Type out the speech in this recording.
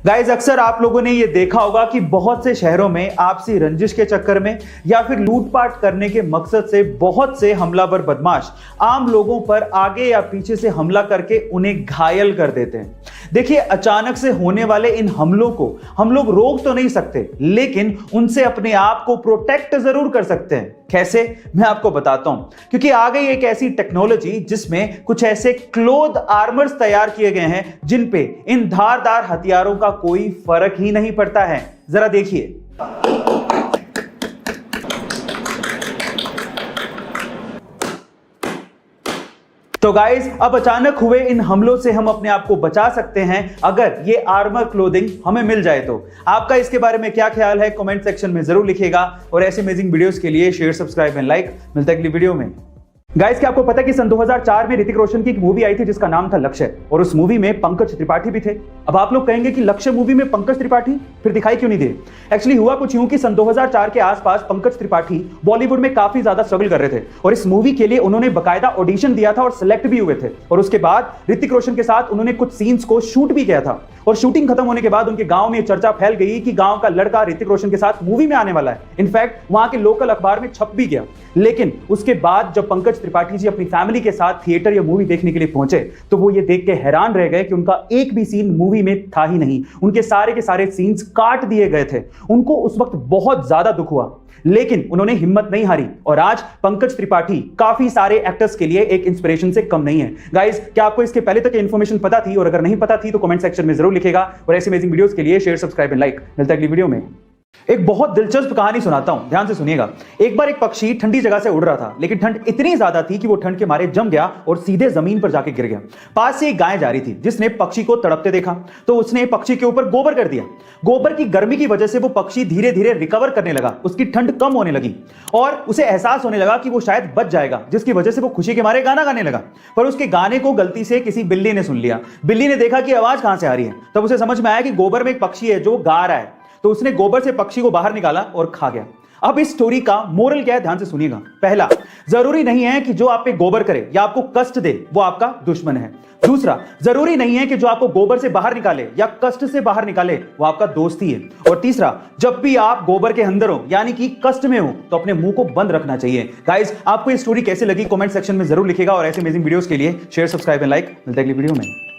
Guys अक्सर आप लोगों ने ये देखा होगा कि बहुत से शहरों में आपसी रंजिश के चक्कर में या फिर लूटपाट करने के मकसद से बहुत से हमलावर बदमाश आम लोगों पर आगे या पीछे से हमला करके उन्हें घायल कर देते हैं। देखिए, अचानक से होने वाले इन हमलों को हम लोग रोक तो नहीं सकते, लेकिन उनसे अपने आप को प्रोटेक्ट जरूर कर सकते हैं। कैसे, मैं आपको बताता हूं। क्योंकि आ गई एक ऐसी टेक्नोलॉजी जिसमें कुछ ऐसे क्लोथ आर्मर्स तैयार किए गए हैं जिन पे इन धारदार हथियारों का कोई फर्क ही नहीं पड़ता है। जरा देखिए। तो गाइस, अब अचानक हुए इन हमलों से हम अपने आप को बचा सकते हैं अगर ये आर्मर क्लोथिंग हमें मिल जाए तो। आपका इसके बारे में क्या ख्याल है, कमेंट सेक्शन में जरूर लिखिएगा। और ऐसे अमेजिंग वीडियोस के लिए शेयर, सब्सक्राइब एंड लाइक। मिलता है अगली वीडियो में। गाइस, क्या आपको पता है कि सन 2004 में ऋतिक रोशन की एक मूवी आई थी जिसका नाम था लक्ष्य, और उस मूवी में पंकज त्रिपाठी भी थे। अब आप लोग कहेंगे कि लक्ष्य मूवी में पंकज त्रिपाठी फिर दिखाई क्यों नहीं दिए? एक्चुअली हुआ कुछ यूं कि सन 2004 के आसपास पंकज त्रिपाठी बॉलीवुड में काफी ज्यादा स्ट्रगल कर रहे थे और इस मूवी के लिए उन्होंने बकायदा ऑडिशन दिया था और सिलेक्ट भी हुए थे। और उसके बाद ऋतिक रोशन के साथ उन्होंने कुछ सीन्स को शूट भी किया था। और शूटिंग खत्म होने के बाद उनके गांव में चर्चा फैल गई कि गांव का लड़का ऋतिक रोशन के साथ मूवी में आने वाला है। इनफैक्ट वहां के लोकल अखबार में छप भी गया। लेकिन उसके बाद जब पंकज त्रिपाठी जी अपनी फैमिली के साथ थिएटर या मूवी देखने के लिए पहुंचे तो वो ये देख के हैरान रह गए कि उनका एक भी सीन मूवी में था ही नहीं। उनके सारे के सारे सीन्स काट दिए गए थे। उनको उस वक्त बहुत ज्यादा दुख हुआ, लेकिन उन्होंने हिम्मत नहीं हारी। और आज पंकज त्रिपाठी काफी सारे एक्टर्स के लिए एक इंस्पिरेशन से कम नहीं है। गाइस, क्या आपको इसके पहले तक इंफॉर्मेशन पता थी? और अगर नहीं पता थी तो कमेंट सेक्शन में जरूर लिखेगा। और ऐसे अमेजिंग वीडियोस के लिए शेयर, सब्सक्राइब एंड लाइक। मिलता है अगली वीडियो में। एक बहुत दिलचस्प कहानी सुनाता हूं, ध्यान से सुनिएगा। एक बार एक पक्षी ठंडी जगह से उड़ रहा था, लेकिन ठंड इतनी ज्यादा थी कि वो ठंड के मारे जम गया और सीधे जमीन पर जाके गिर गया। पास से एक गाय जा रही थी जिसने पक्षी को तड़पते देखा तो उसने पक्षी के ऊपर गोबर कर दिया। गोबर की गर्मी की वजह से वो पक्षी धीरे धीरे रिकवर करने लगा, उसकी ठंड कम होने लगी और उसे एहसास होने लगा कि वो शायद बच जाएगा, जिसकी वजह से वो खुशी के मारे गाना गाने लगा। पर उसके गाने को गलती से किसी बिल्ली ने सुन लिया। बिल्ली ने देखा कि आवाज कहां से आ रही है, तब उसे समझ में आया कि गोबर में एक पक्षी है जो गा रहा है। तो उसने गोबर से पक्षी को बाहर निकाला और खा गया। अब इस स्टोरी का मोरल क्या है, ध्यान से सुनिएगा। पहला, जरूरी नहीं है कि जो आप पे गोबर करे या आपको कष्ट दे वो आपका दुश्मन है। दूसरा, जरूरी नहीं है कि जो आपको गोबर से बाहर निकाले या कष्ट से बाहर निकाले वो आपका दोस्त ही है। और तीसरा, जब भी आप गोबर के अंदर हो यानी कि कष्ट में हो तो अपने मुंह को बंद रखना चाहिए। गाइस, आपको ये स्टोरी कैसी लगी कमेंट सेक्शन में जरूर लिखेगा। और ऐसे अमेजिंग वीडियोस के लिए शेयर, सब्सक्राइब एंड लाइक। मिलते हैं अगली वीडियो में।